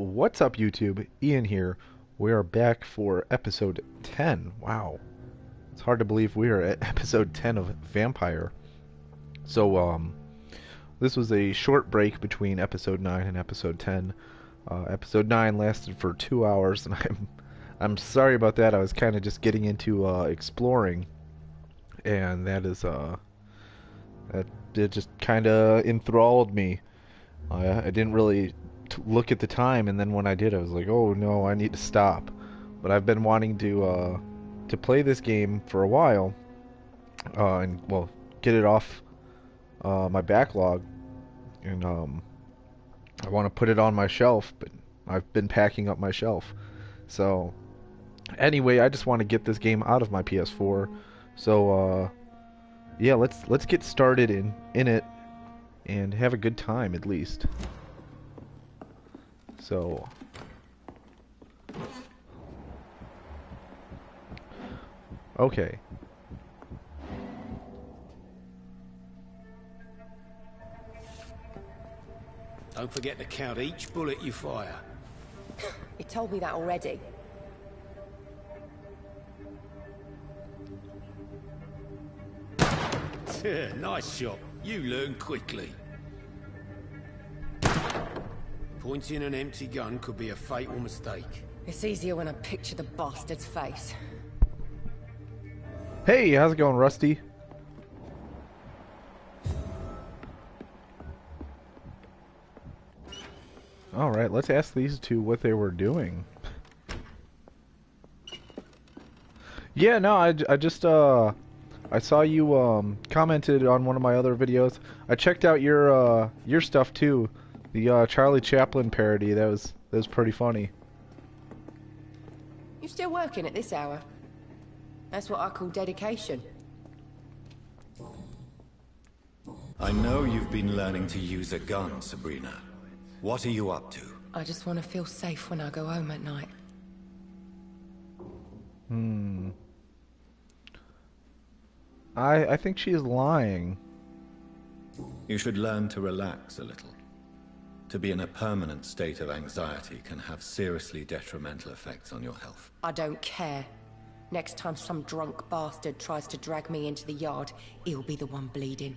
What's up, YouTube? Ian here. We are back for episode 10. Wow. It's hard to believe we are at episode 10 of Vampyr. So, this was a short break between episode 9 and episode 10. Episode 9 lasted for 2 hours, and I'm sorry about that. I was kind of just getting into exploring, and that it just kind of enthralled me. I didn't really look at the time, and then when I did, I was like, oh no, I need to stop. But I've been wanting to play this game for a while, and well, get it off my backlog, and I want to put it on my shelf, but I've been packing up my shelf. So anyway, I just want to get this game out of my PS4. So yeah, let's get started in it and have a good time at least. So okay. Don't forget to count each bullet you fire. You told me that already. Nice shot. You learn quickly. Pointing an empty gun could be a fatal mistake. It's easier when I picture the bastard's face. Hey, how's it going, Rusty? Alright, let's ask these two what they were doing. Yeah, no, I just, I saw you, commented on one of my other videos. I checked out your stuff, too. The, Charlie Chaplin parody. That was pretty funny. You still working at this hour? That's what I call dedication. I know you've been learning to use a gun, Sabrina. What are you up to? I just want to feel safe when I go home at night. I think she's lying. You should learn to relax a little. To be in a permanent state of anxiety can have seriously detrimental effects on your health. I don't care. Next time some drunk bastard tries to drag me into the yard, he'll be the one bleeding.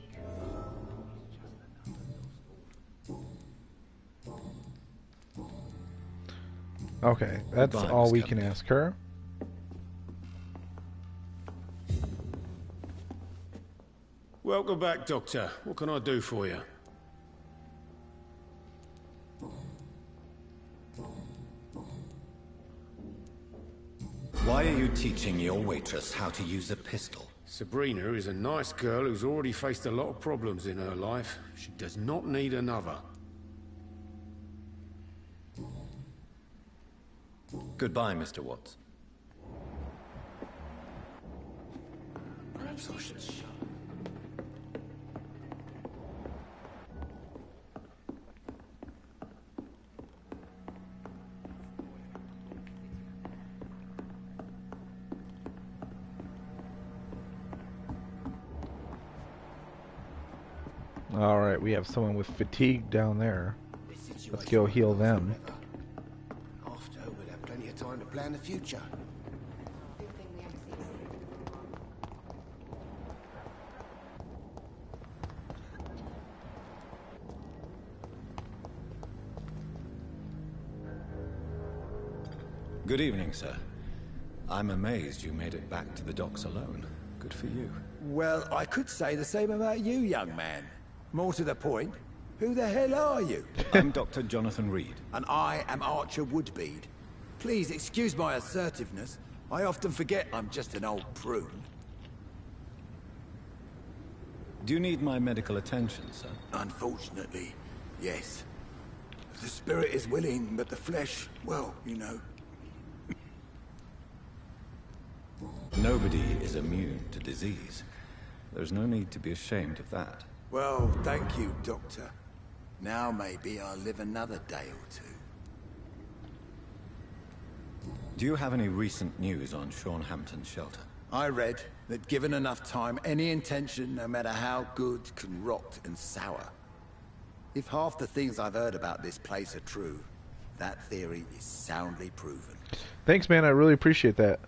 Okay, that's Goodbye, all Miss we Captain. can ask her. Welcome back, Doctor. What can I do for you? Why are you teaching your waitress how to use a pistol? Sabrina is a nice girl who's already faced a lot of problems in her life. She does not need another. Goodbye, Mr. Watts. Perhaps I should shut. Alright, we have someone with fatigue down there. Let's go heal them. After, we'll have plenty of time to plan the future. Good evening, sir. I'm amazed you made it back to the docks alone. Good for you. Well, I could say the same about you, young man. More to the point, who the hell are you? I'm Dr. Jonathan Reed. And I am Archer Woodbead. Please excuse my assertiveness. I often forget I'm just an old prune. Do you need my medical attention, sir? Unfortunately, yes. The spirit is willing, but the flesh, well, you know. Nobody is immune to disease. There's no need to be ashamed of that. Well, thank you, Doctor. Now maybe I'll live another day or two. Do you have any recent news on Sean Hampton's shelter? I read that given enough time, any intention, no matter how good, can rot and sour. If half the things I've heard about this place are true, That theory is soundly proven. Thanks, man. I really appreciate that.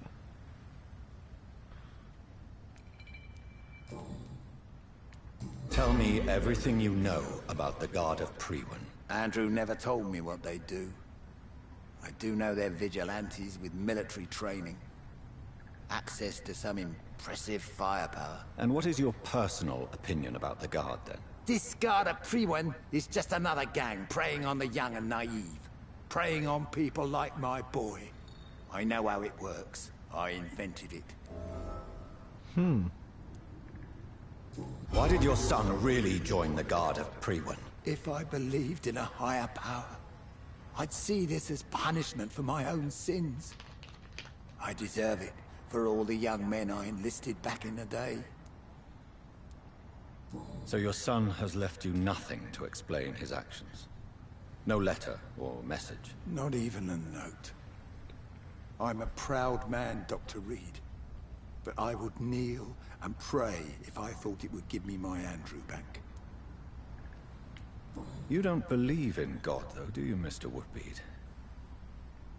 Tell me everything you know about the Guard of Priwen. Andrew never told me what they do. I do know they're vigilantes with military training. Access to some impressive firepower. And what is your personal opinion about the Guard, then? This Guard of Priwen is just another gang preying on the young and naive. Preying on people like my boy. I know how it works. I invented it. Why did your son really join the Guard of Priwen? If I believed in a higher power, I'd see this as punishment for my own sins. I deserve it for all the young men I enlisted back in the day. So your son has left you nothing to explain his actions? No letter or message? Not even a note. I'm a proud man, Dr. Reed. But I would kneel and pray if I thought it would give me my Andrew back. You don't believe in God, though, do you, Mr. Woodbead?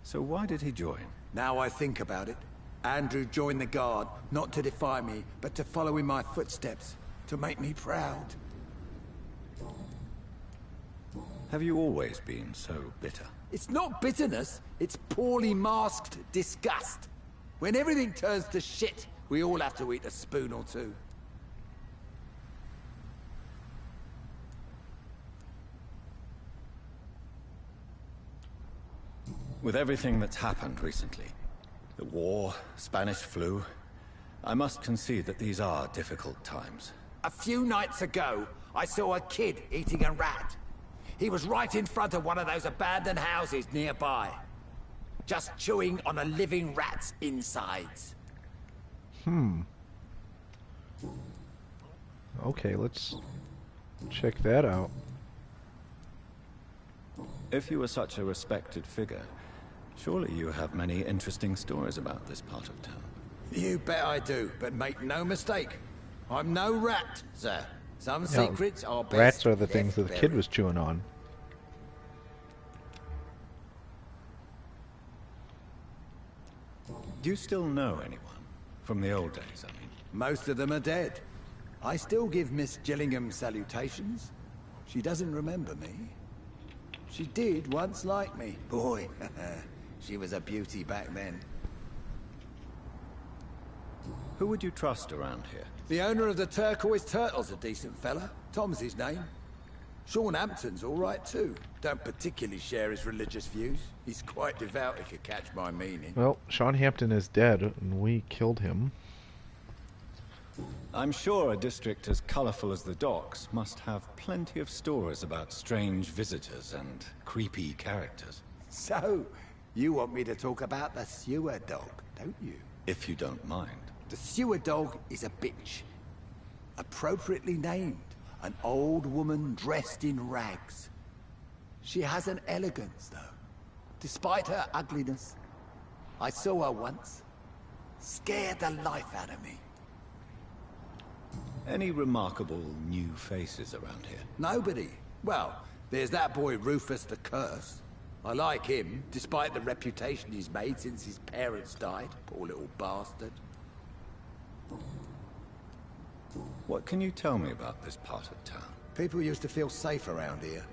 So why did he join? Now I think about it, Andrew joined the Guard, not to defy me, but to follow in my footsteps, to make me proud. Have you always been so bitter? It's not bitterness, it's poorly masked disgust. When everything turns to shit, we all have to eat a spoon or two. With everything that's happened recently, the war, Spanish flu, I must concede that these are difficult times. A few nights ago, I saw a kid eating a rat. He was right in front of one of those abandoned houses nearby. Just chewing on a living rat's insides. Okay, let's check that out. If you were such a respected figure, surely you have many interesting stories about this part of town. You bet I do, but make no mistake. I'm no rat, sir. Some Yeah, secrets are best Rats are the left things that the kid buried. was chewing on. Do you still know anyone? From the old days, I mean. Most of them are dead. I still give Miss Gillingham salutations. She doesn't remember me. She did once like me. Boy, she was a beauty back then. Who would you trust around here? The owner of the Turquoise Turtle's a decent fella. Tom's his name. Sean Hampton's all right too. Don't particularly share his religious views. He's quite devout, if you catch my meaning. Well, Sean Hampton is dead, and we killed him. I'm sure a district as colorful as the docks must have plenty of stories about strange visitors and creepy characters. So, you want me to talk about the sewer dog, don't you? If you don't mind. The sewer dog is a bitch. Appropriately named. An old woman dressed in rags. She has an elegance, though. Despite her ugliness. I saw her once. Scared the life out of me. Any remarkable new faces around here? Nobody. Well, there's that boy Rufus the Curse. I like him, despite the reputation he's made since his parents died. Poor little bastard. What can you tell me about this part of town? People used to feel safe around here.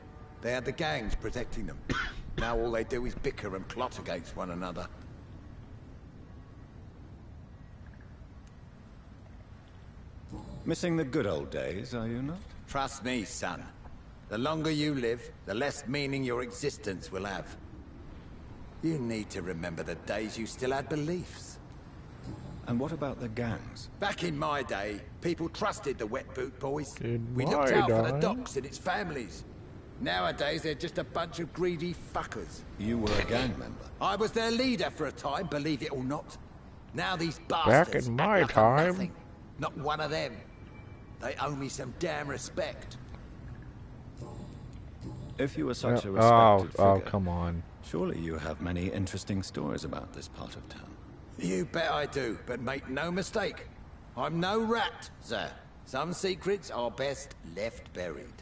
They had the gangs protecting them. Now all they do is bicker and plot against one another. Missing the good old days, are you not? Trust me, son. The longer you live, the less meaning your existence will have. You need to remember the days you still had beliefs. And what about the gangs? Back in my day, people trusted the Wet Boot Boys. In We looked my out for the day? docks and its families. Nowadays, they're just a bunch of greedy fuckers. You were a gang member. I was their leader for a time, believe it or not. Now these Back bastards in act my like I'm time. nothing. Not one of them. They owe me some damn respect. If you were such a Oh, respected oh, figure, come on. surely you have many interesting stories about this part of town. You bet I do, but make no mistake. I'm no rat, sir. Some secrets are best left buried.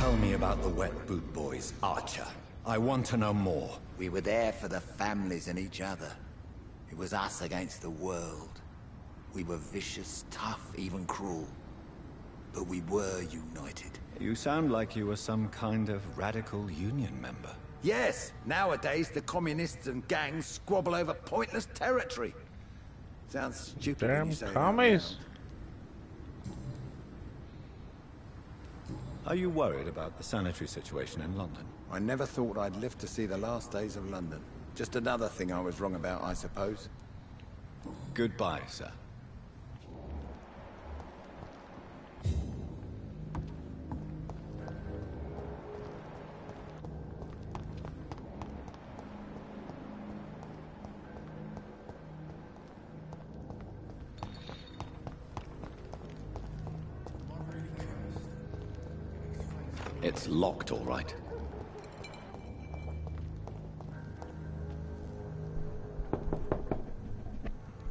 tell me about the Wet Boot Boys, Archer. I want to know more. We were there for the families and each other. It was us against the world. We were vicious, tough, even cruel. But we were united. You sound like you were some kind of radical union member. Yes, nowadays the communists and gangs squabble over pointless territory. Sounds stupid when Damn you say it out commies. loud. Are you worried about the sanitary situation in London? I never thought I'd live to see the last days of London. Just another thing I was wrong about, I suppose. Goodbye, sir. It's locked, all right.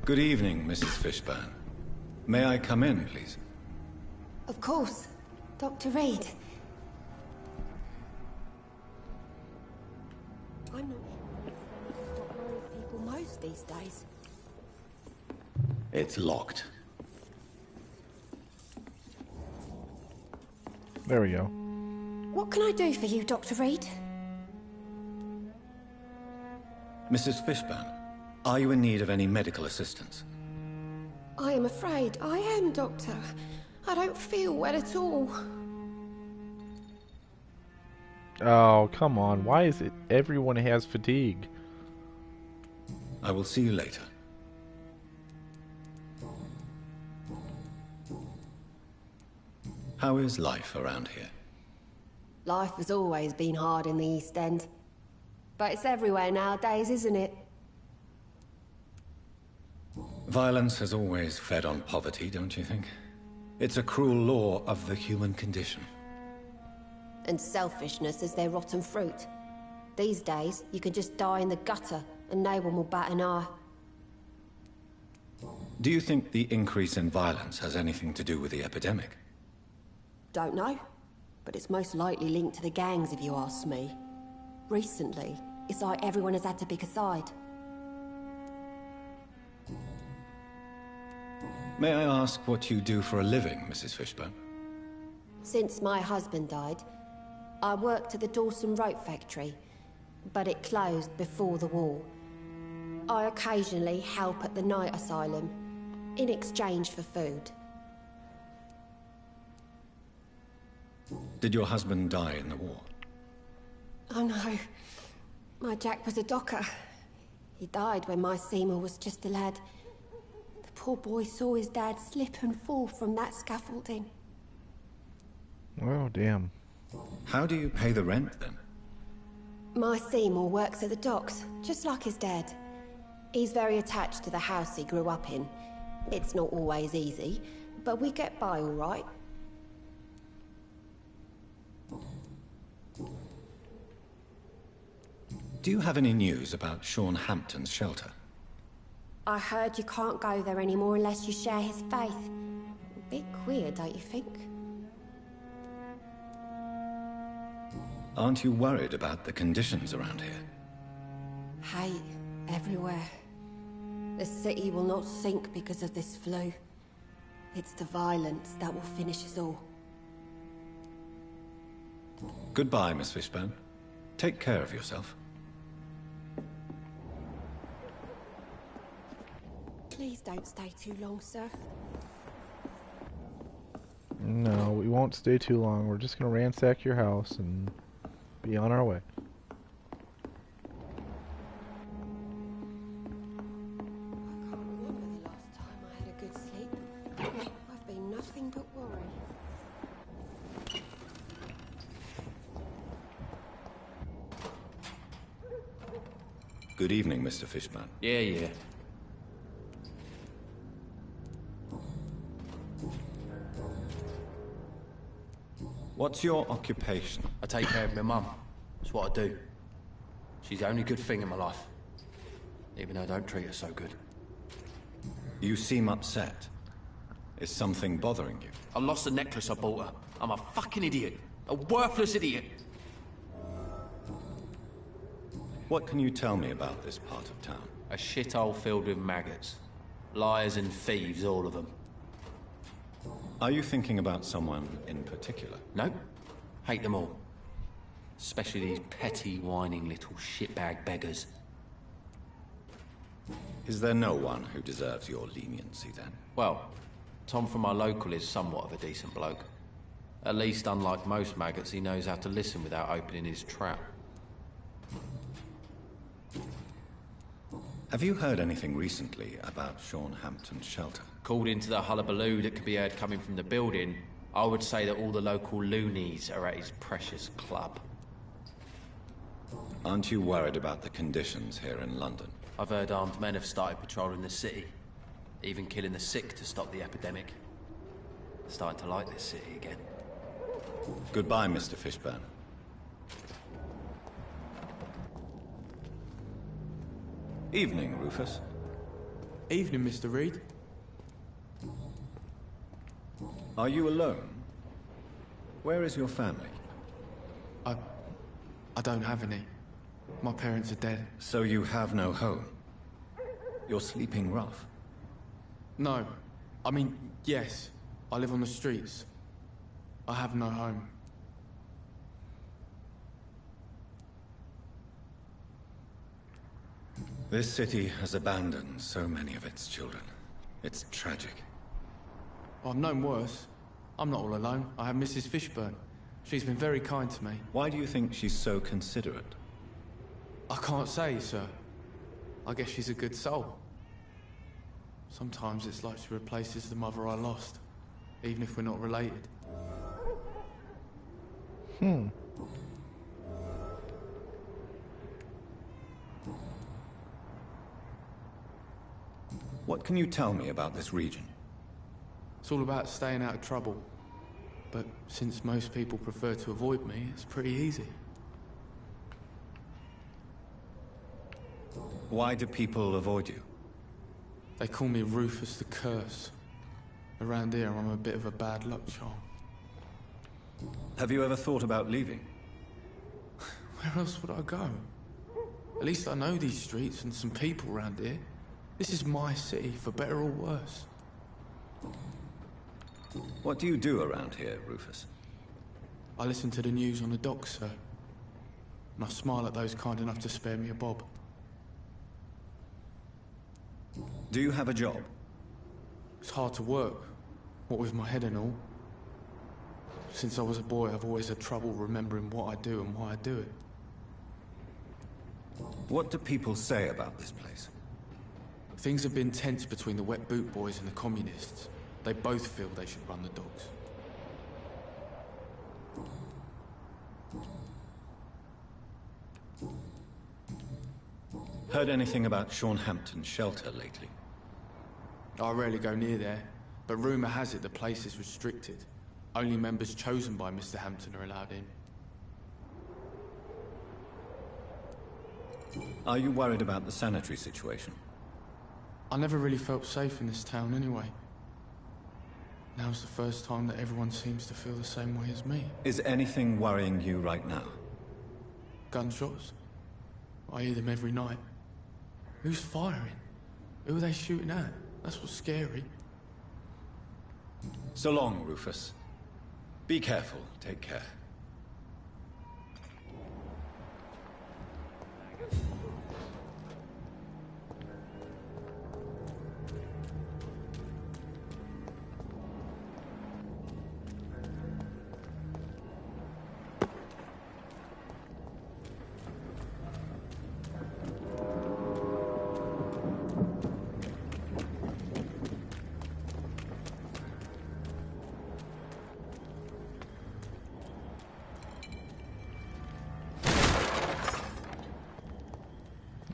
Good evening, Mrs. Fishburne. May I come in, please? Of course. Dr. Reed. I'm not sure what worries people most these days. It's locked. There we go. What can I do for you, Dr. Reed? Mrs. Fishburne, are you in need of any medical assistance? I am afraid I am, Doctor. I don't feel well at all. Oh, come on. Why is it everyone has fatigue? I will see you later. How is life around here? Life has always been hard in the East End. But it's everywhere nowadays, isn't it? Violence has always fed on poverty, don't you think? It's a cruel law of the human condition. And selfishness is their rotten fruit. These days, you can just die in the gutter and no one will bat an eye. Do you think the increase in violence has anything to do with the epidemic? Don't know. But it's most likely linked to the gangs, if you ask me. Recently, it's like everyone has had to pick a side. May I ask what you do for a living, Mrs. Fishburne? Since my husband died, I worked at the Dawson Rope factory, but it closed before the war. I occasionally help at the night asylum, in exchange for food. Did your husband die in the war? Oh no. My Jack was a docker. He died when my Seymour was just a lad. The poor boy saw his dad slip and fall from that scaffolding. Oh, damn. How do you pay the rent, then? My Seymour works at the docks, just like his dad. He's very attached to the house he grew up in. It's not always easy, but we get by all right. Do you have any news about Sean Hampton's shelter? I heard you can't go there anymore unless you share his faith. A bit queer, don't you think? Aren't you worried about the conditions around here? Hate everywhere. The city will not sink because of this flu. It's the violence that will finish us all. Goodbye, Miss Fishburne. Take care of yourself. Please don't stay too long, sir. No, we won't stay too long. We're just gonna ransack your house and be on our way. I can't remember the last time I had a good sleep. I've been nothing but worry. Good evening, Mr. Fishburne. Yeah. What's your occupation? I take care of my mum. That's what I do. She's the only good thing in my life. Even though I don't treat her so good. You seem upset. Is something bothering you? I lost the necklace I bought her. I'm a fucking idiot. A worthless idiot. What can you tell me about this part of town? A shithole filled with maggots. Liars and thieves, all of them. Are you thinking about someone in particular? No. Hate them all. Especially these petty, whining little shitbag beggars. Is there no one who deserves your leniency, then? Well, Tom from our local is somewhat of a decent bloke. At least, unlike most maggots, he knows how to listen without opening his trap. Have you heard anything recently about Sean Hampton's shelter? Called into the hullabaloo that could be heard coming from the building, I would say that all the local loonies are at his precious club. Aren't you worried about the conditions here in London? I've heard armed men have started patrolling the city, even killing the sick to stop the epidemic. Starting to like this city again. Goodbye, Mr. Fishburne. Evening, Rufus. Evening, Mr. Reed. Are you alone? Where is your family? I don't have any. My parents are dead. So you have no home? You're sleeping rough? No. I mean, yes. I live on the streets. I have no home. This city has abandoned so many of its children. It's tragic. I've known worse. I'm not all alone. I have Mrs. Fishburne. She's been very kind to me. Why do you think she's so considerate? I can't say, sir. I guess she's a good soul. Sometimes it's like she replaces the mother I lost, even if we're not related. What can you tell me about this region? It's all about staying out of trouble. But since most people prefer to avoid me, it's pretty easy. Why do people avoid you? They call me Rufus the Curse. Around here, I'm a bit of a bad luck charm. Have you ever thought about leaving? Where else would I go? At least I know these streets and some people around here. This is my city, for better or worse. What do you do around here, Rufus? I listen to the news on the docks, sir. And I smile at those kind enough to spare me a bob. Do you have a job? It's hard to work, what with my head and all. Since I was a boy, I've always had trouble remembering what I do and why I do it. What do people say about this place? Things have been tense between the wet boot boys and the communists. They both feel they should run the docks. Heard anything about Sean Hampton's shelter lately? I rarely go near there, but rumour has it the place is restricted. Only members chosen by Mr. Hampton are allowed in. Are you worried about the sanitary situation? I never really felt safe in this town anyway. Now's the first time that everyone seems to feel the same way as me. Is anything worrying you right now? Gunshots? I hear them every night. Who's firing? Who are they shooting at? That's what's scary. So long, Rufus. Be careful. Take care.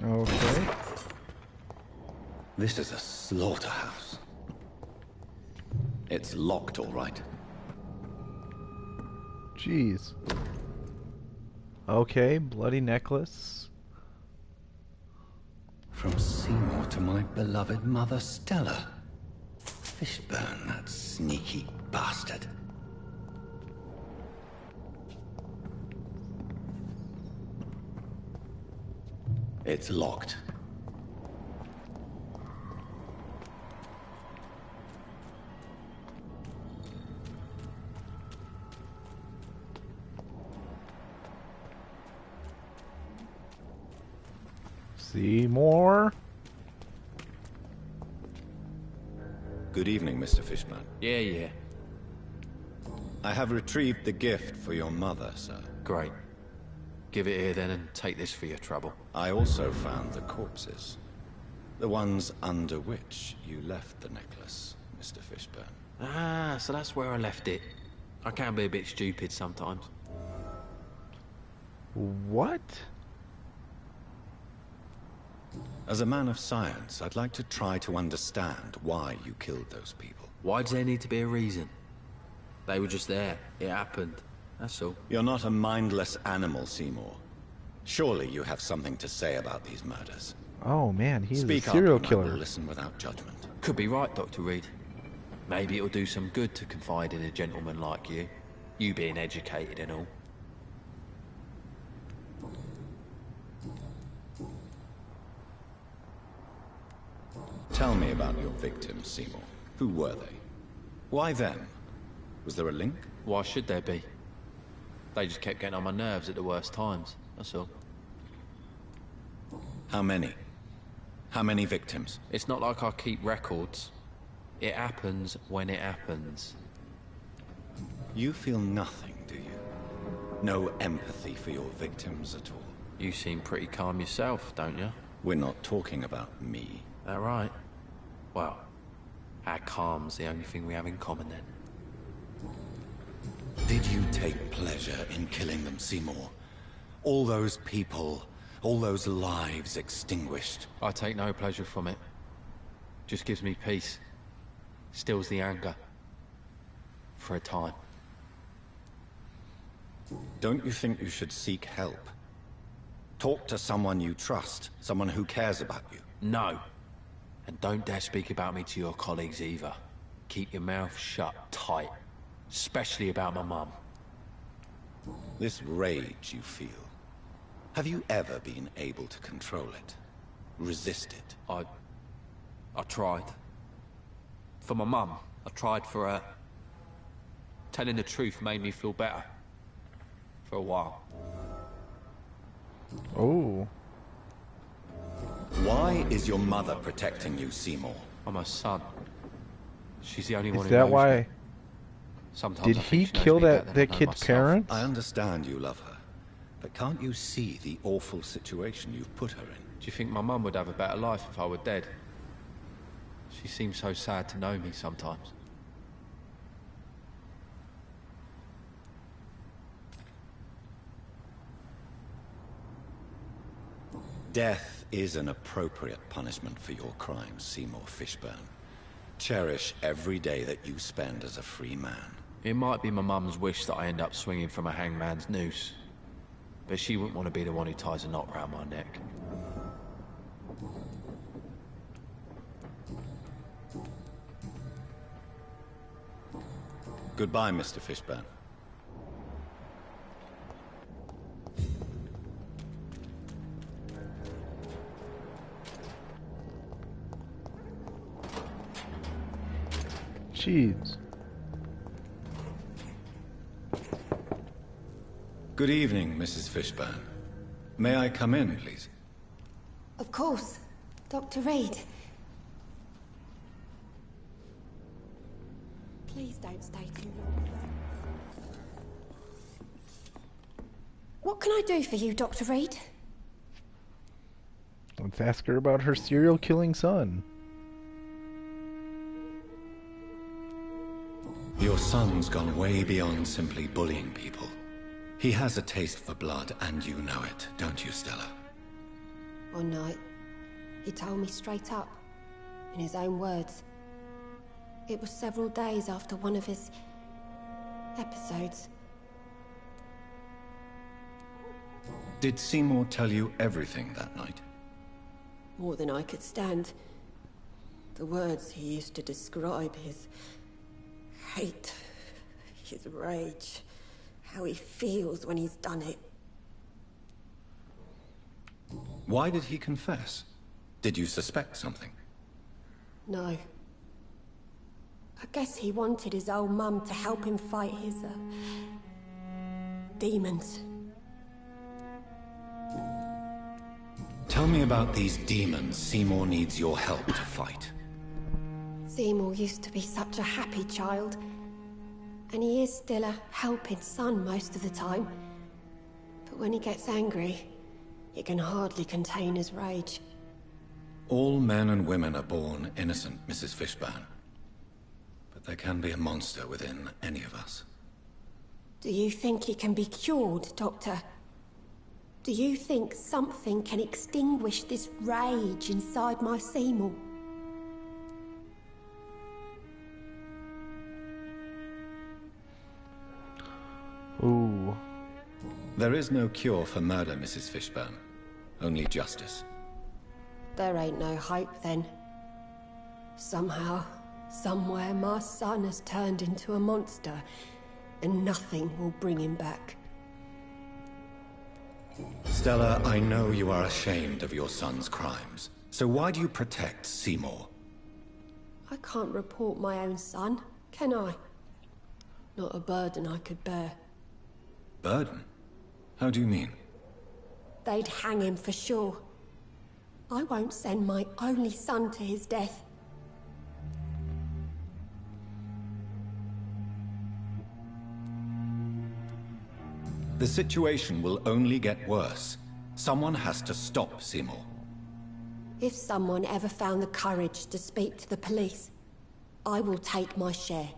Okay. This is a slaughterhouse. It's locked, all right. Jeez. Okay, bloody necklace. From Seymour to my beloved mother, Stella. Fishburne, that sneaky bastard. It's locked. Seymour? Good evening, Mr. Fishburne. Yeah. I have retrieved the gift for your mother, sir. Great. Give it here then and take this for your trouble. I also found the corpses. The ones under which you left the necklace, Mr. Fishburne. Ah, so that's where I left it. I can be a bit stupid sometimes. What? As a man of science, I'd like to try to understand why you killed those people. Why does there need to be a reason? They were just there. It happened. That's all. You're not a mindless animal, Seymour. Surely you have something to say about these murders. Oh man, he's Speak a serial up and I killer. will listen without judgment. Could be right, Dr. Reed. Maybe it'll do some good to confide in a gentleman like you. You being educated and all. Tell me about your victims, Seymour. Who were they? Why them? Was there a link? Why should there be? They just kept getting on my nerves at the worst times, that's all. How many? How many victims? It's not like I keep records. It happens when it happens. You feel nothing, do you? No empathy for your victims at all? You seem pretty calm yourself, don't you? We're not talking about me. That right? Well, our calm's the only thing we have in common then. Did you take pleasure in killing them, Seymour? All those people, all those lives extinguished. I take no pleasure from it. Just gives me peace. Stills the anger. For a time. Don't you think you should seek help? Talk to someone you trust, someone who cares about you. No. And don't dare speak about me to your colleagues either. Keep your mouth shut tight. Especially about my mum. This rage you feel, have you ever been able to control it? Resist it? I tried. For my mum, I tried for her. Telling the truth made me feel better. For a while. Oh. Why is your mother protecting you, Seymour? I'm her son. She's the only one Is who that knows why? me. Sometimes Did I he think she knows kill me better that than I know kid's myself. parents? I understand you love her, but can't you see the awful situation you've put her in? Do you think my mum would have a better life if I were dead? She seems so sad to know me sometimes. Death is an appropriate punishment for your crimes, Seymour Fishburne. Cherish every day that you spend as a free man. It might be my mum's wish that I end up swinging from a hangman's noose. But she wouldn't want to be the one who ties a knot round my neck. Goodbye, Mr. Fishburne. Jeez. Good evening, Mrs. Fishburne. May I come in, please? Of course. Dr. Reed. Please don't stay too long. What can I do for you, Dr. Reed? Let's ask her about her serial killing son. Your son's gone way beyond simply bullying people. He has a taste for blood, and you know it, don't you, Stella? One night, he told me straight up, in his own words. It was several days after one of his episodes. Did Seymour tell you everything that night? More than I could stand. The words he used to describe his hate, his rage, how he feels when he's done it. Why did he confess? Did you suspect something? No. I guess he wanted his old mum to help him fight his, demons. Tell me about these demons Seymour needs your help to fight. Seymour used to be such a happy child. And he is still a helping son most of the time. But when he gets angry, he can hardly contain his rage. All men and women are born innocent, Mrs. Fishburne. But there can be a monster within any of us. Do you think he can be cured, Doctor? Do you think something can extinguish this rage inside my Seymour? Ooh. There is no cure for murder, Mrs. Fishburne. Only justice. There ain't no hope then. Somehow, somewhere, my son has turned into a monster, and nothing will bring him back. Stella, I know you are ashamed of your son's crimes. So why do you protect Seymour? I can't report my own son, can I? Not a burden I could bear. Burden? How do you mean? They'd hang him for sure. I won't send my only son to his death. The situation will only get worse. Someone has to stop Seymour. If someone ever found the courage to speak to the police, I will take my share.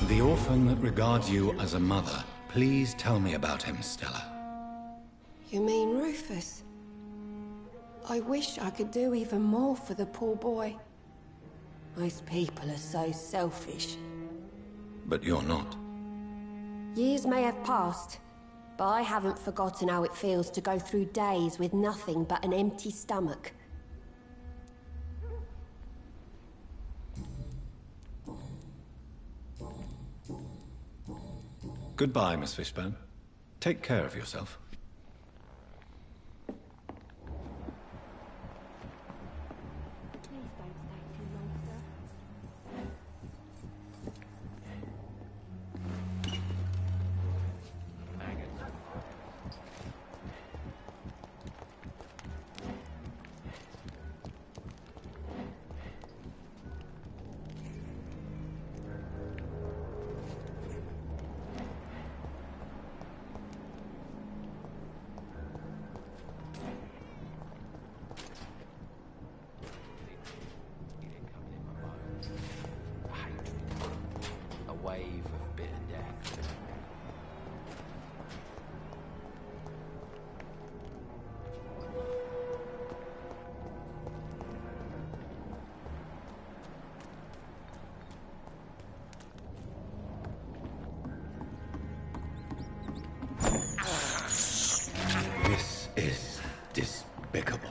The orphan that regards you as a mother. Please tell me about him, Stella. You mean Rufus? I wish I could do even more for the poor boy. Most people are so selfish. But you're not. Years may have passed, but I haven't forgotten how it feels to go through days with nothing but an empty stomach. Goodbye, Miss Fishburne. Take care of yourself. Wave of bitter death. This is despicable.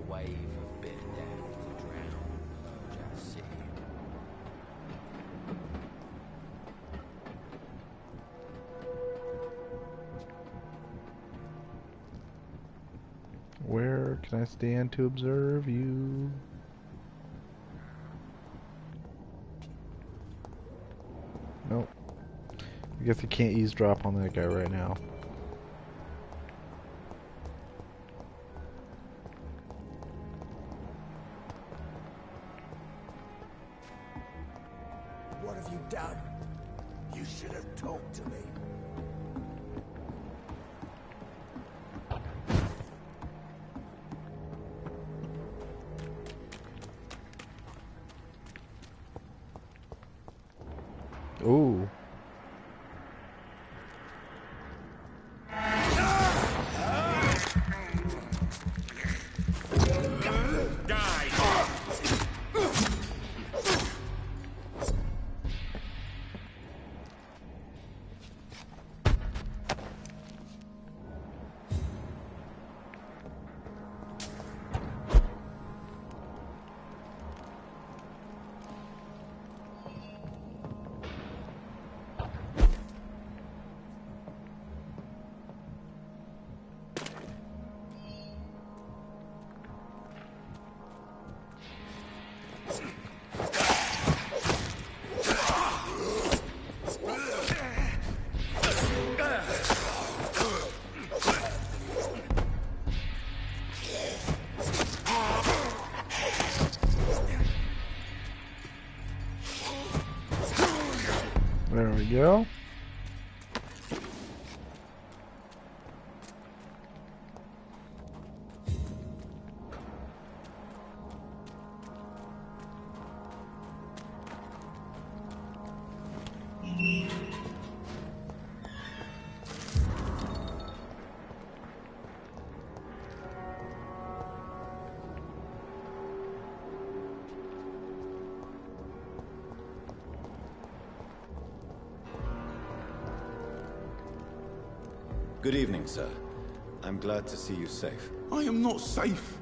Wave of bitter death to drown jealousy. Where can I stand to observe you? Nope. I guess I can't eavesdrop on that guy right now. What have you done? You should have talked to me. Ooh. go. Good evening, sir. I'm glad to see you safe. I am not safe.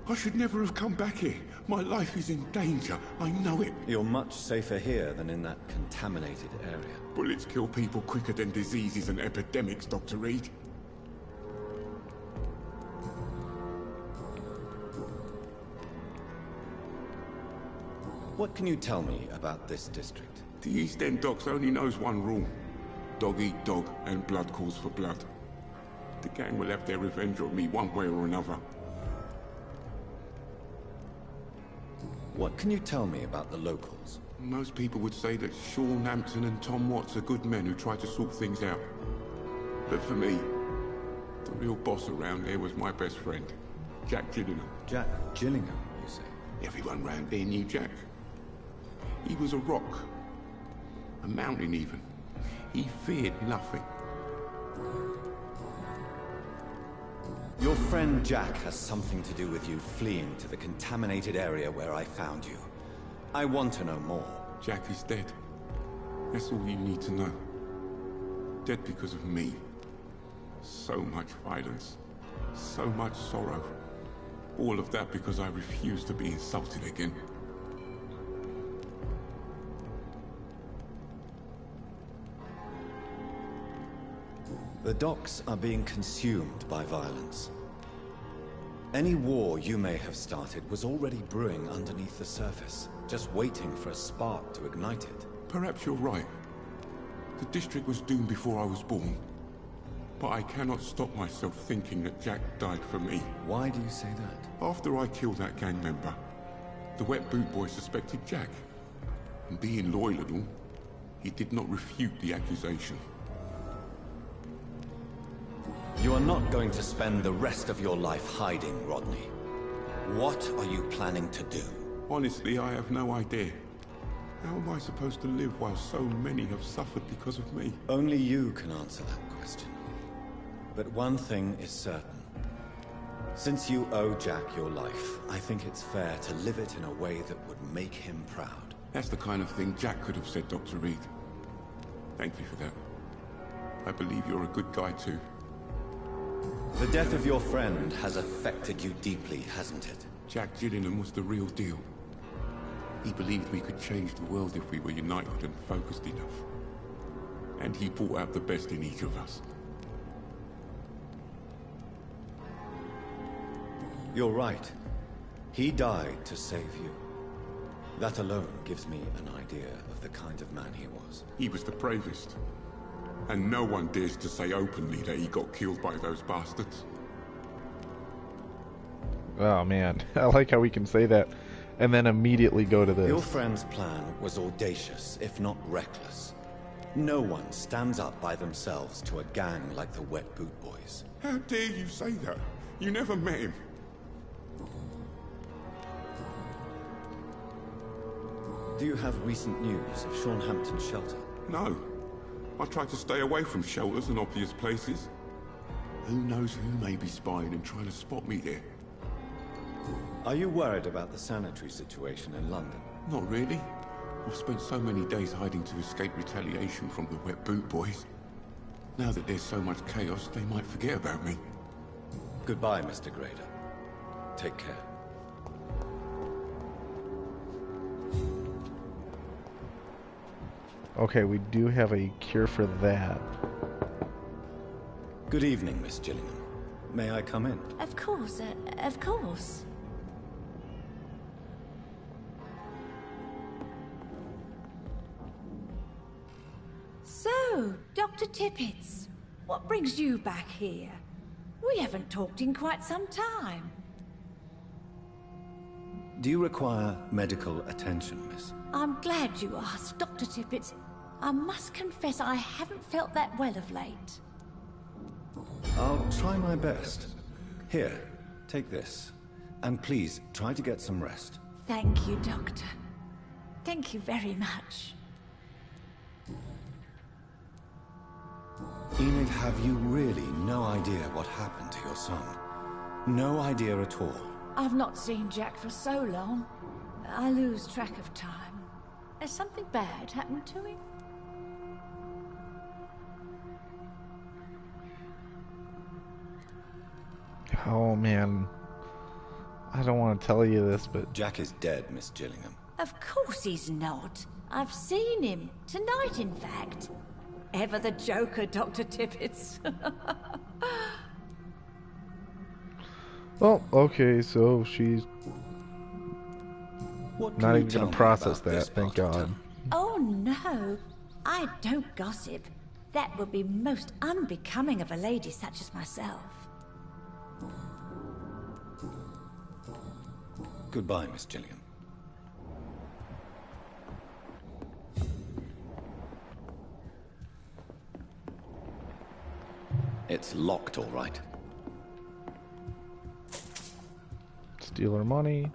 I should never have come back here. My life is in danger. I know it. You're much safer here than in that contaminated area. Bullets kill people quicker than diseases and epidemics, Dr. Reed. What can you tell me about this district? The East End Docks only knows one rule. Dog eat dog, and blood calls for blood. The gang will have their revenge on me one way or another. What can you tell me about the locals? Most people would say that Sean Hampton and Tom Watts are good men who try to sort things out. But for me, the real boss around there was my best friend, Jack Gillingham. Jack Gillingham, you say? Everyone round there knew Jack. He was a rock. A mountain even. He feared nothing. Your friend Jack has something to do with you fleeing to the contaminated area where I found you. I want to know more. Jack is dead. That's all you need to know. Dead because of me. So much violence. So much sorrow. All of that because I refused to be insulted again. The docks are being consumed by violence. Any war you may have started was already brewing underneath the surface, just waiting for a spark to ignite it. Perhaps you're right. The district was doomed before I was born. But I cannot stop myself thinking that Jack died for me. Why do you say that? After I killed that gang member, the Wet Boot Boy suspected Jack. And being loyal and all, he did not refute the accusation. You are not going to spend the rest of your life hiding, Rodney. What are you planning to do? Honestly, I have no idea. How am I supposed to live while so many have suffered because of me? Only you can answer that question. But one thing is certain. Since you owe Jack your life, I think it's fair to live it in a way that would make him proud. That's the kind of thing Jack could have said, Dr. Reed. Thank you for that. I believe you're a good guy too. The death of your friend has affected you deeply, hasn't it? Jack Gillingham was the real deal. He believed we could change the world if we were united and focused enough. And he brought out the best in each of us. You're right. He died to save you. That alone gives me an idea of the kind of man he was. He was the bravest. And no one dares to say openly that he got killed by those bastards. Oh man, I like how we can say that and then immediately go to this. Your friend's plan was audacious, if not reckless. No one stands up by themselves to a gang like the Wet Boot Boys. How dare you say that? You never met him. Do you have recent news of Sean Hampton's shelter? No. I try to stay away from shelters and obvious places. Who knows who may be spying and trying to spot me there? Are you worried about the sanitary situation in London? Not really. I've spent so many days hiding to escape retaliation from the Wet Boot Boys. Now that there's so much chaos, they might forget about me. Goodbye, Mr. Grader. Take care. Okay, we do have a cure for that. Good evening, Miss Gillingham. May I come in? Of course, of course. So, Dr. Tippets, what brings you back here? We haven't talked in quite some time. Do you require medical attention, miss? I'm glad you asked, Dr. Tippets. I must confess I haven't felt that well of late. I'll try my best. Here, take this. And please, try to get some rest. Thank you, Doctor. Thank you very much. Enid, have you really no idea what happened to your son? No idea at all? I've not seen Jack for so long. I lose track of time. Has something bad happened to him? Oh man, I don't want to tell you this, but Jack is dead, Miss Gillingham. Of course he's not. I've seen him. Tonight, in fact. Ever the joker, Dr. Tippets. well, okay, so she's What not can you even tell gonna me process about this that, thank part of God. town? Oh, no. I don't gossip. That would be most unbecoming of a lady such as myself. Goodbye, Miss Gillingham. It's locked, all right. Steal her money.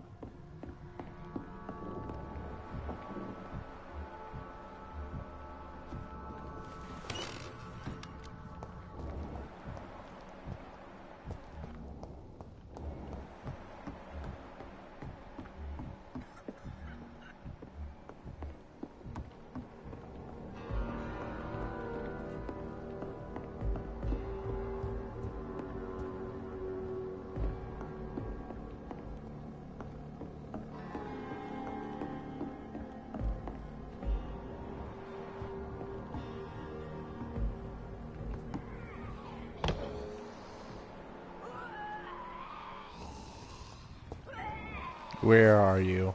Where are you?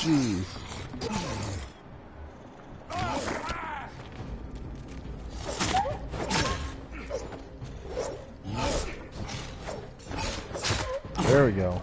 Jeez. There we go.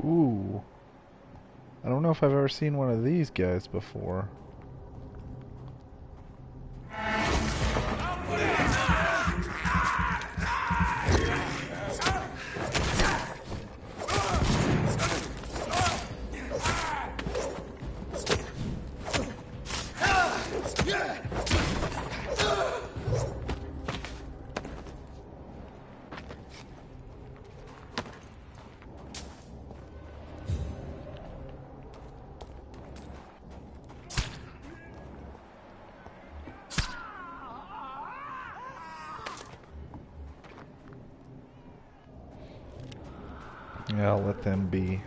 Ooh. I don't know if I've ever seen one of these guys before. Yeah, I'll let them be.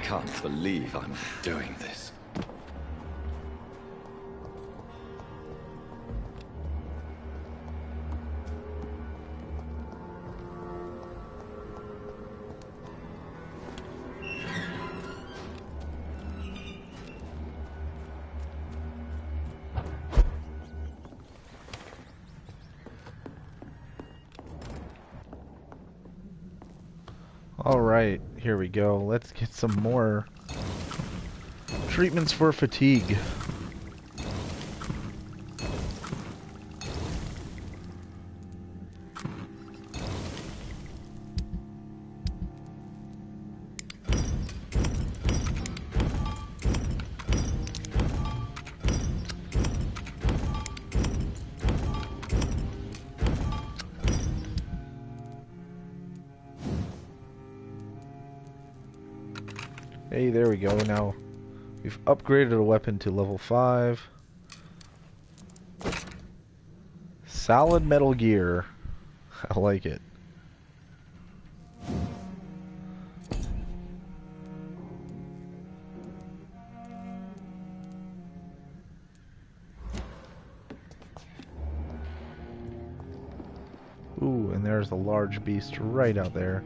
can't believe I'm doing this. Alright, here we go. Let's get some more treatments for fatigue. Hey, there we go. Now we've upgraded a weapon to level 5. Solid metal gear. I like it. Ooh, and there's a large beast right out there.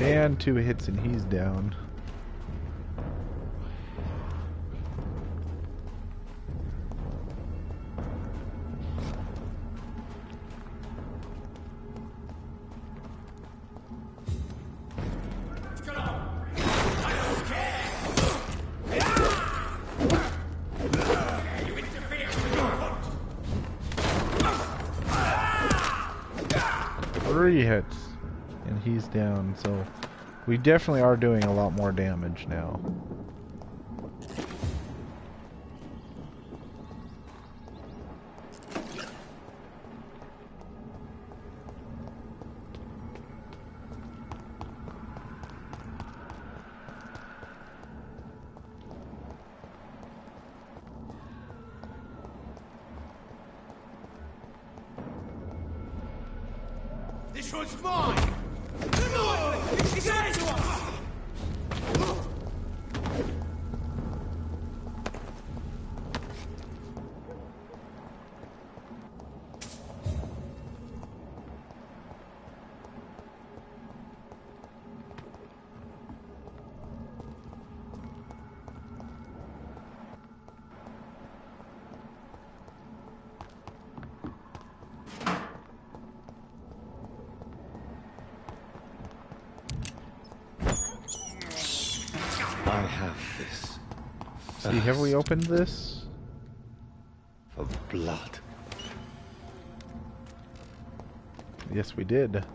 And 2 hits and he's down. Three hits. And he's down, so we definitely are doing a lot more damage now. This one's mine! It's everyone! I have this. See, have we opened this? For blood. Yes, we did.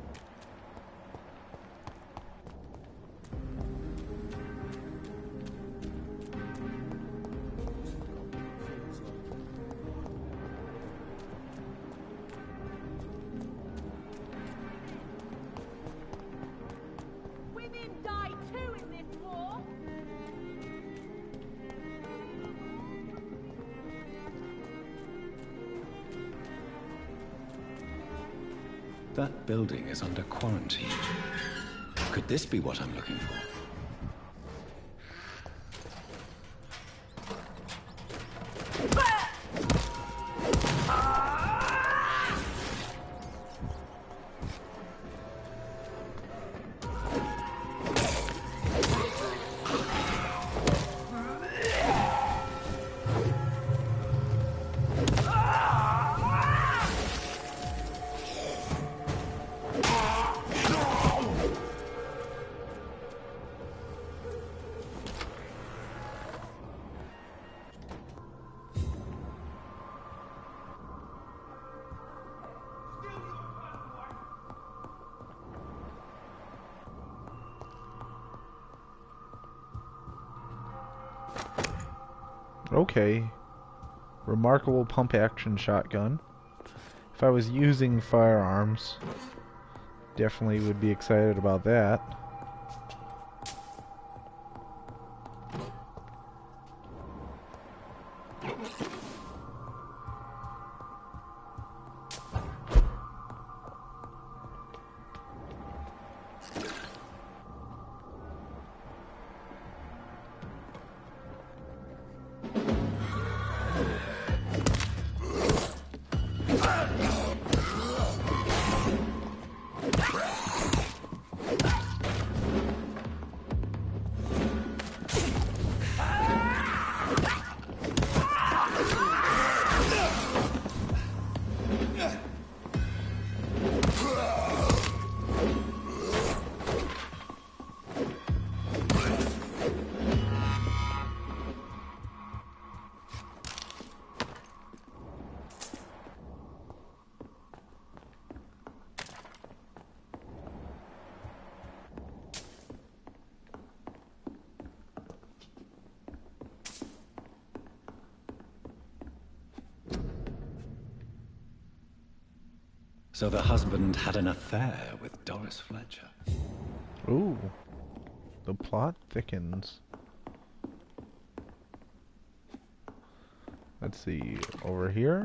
Women die too in this war. That building is under quarantine. Could this be what I'm looking for? Okay. Remarkable pump action shotgun. If I was using firearms, definitely would be excited about that. So the husband had an affair with Doris Fletcher. Ooh. The plot thickens. Let's see, over here.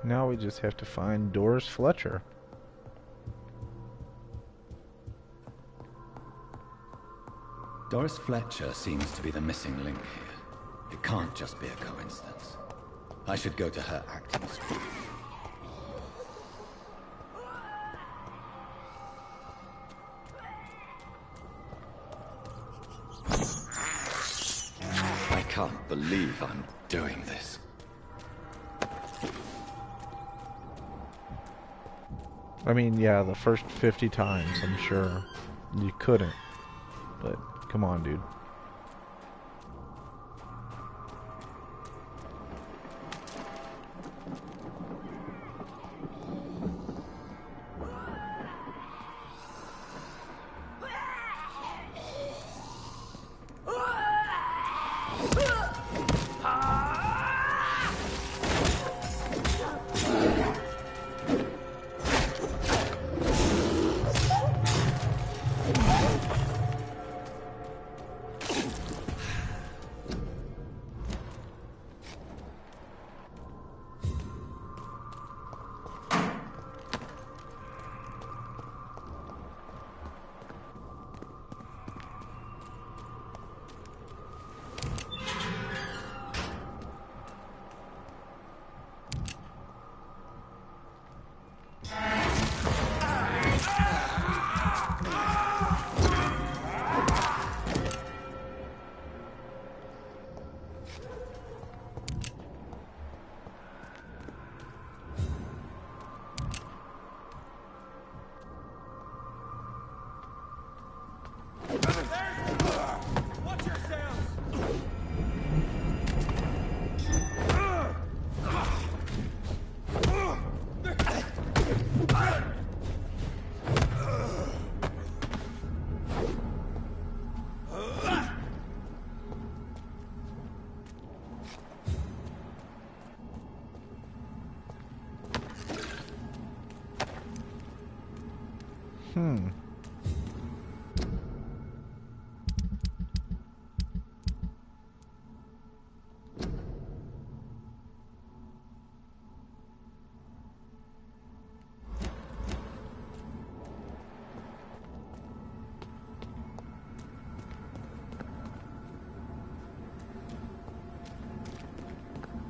Now we just have to find Doris Fletcher. Doris Fletcher seems to be the missing link here. It can't just be a coincidence. I should go to her acting school. I can't believe I'm doing this. I mean, yeah, the first 50 times, I'm sure you couldn't. But, come on, dude.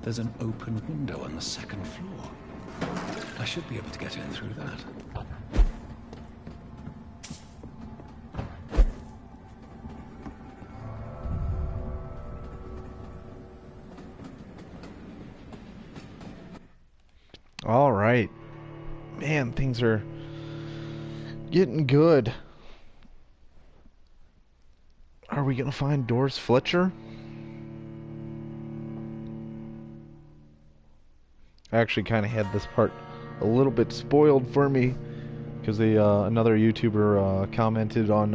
There's an open window on the second floor. I should be able to get in through that. All right. Man, things are getting good. Are we going to find Doris Fletcher? I actually kind of had this part a little bit spoiled for me because another YouTuber commented on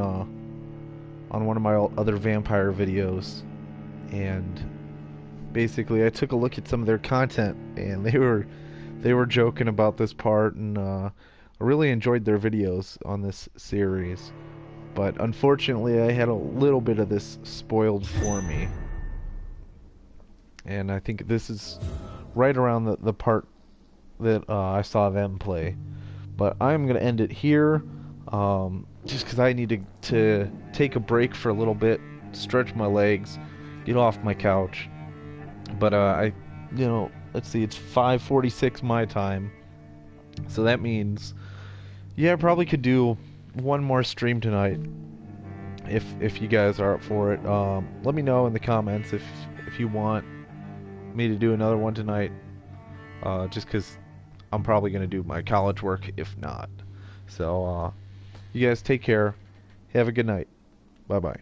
one of my other vampire videos, and basically I took a look at some of their content, and they were joking about this part, and I really enjoyed their videos on this series. But unfortunately, I had a little bit of this spoiled for me, and I think this is right around the part that I saw them play. But I'm going to end it here, just because I need to take a break for a little bit, stretch my legs, get off my couch. But let's see, it's 5:46 my time, so that means, yeah, I probably could do one more stream tonight if you guys are up for it. Let me know in the comments if you want me to do another one tonight, just because I'm probably going to do my college work if not. So you guys take care, have a good night, bye bye.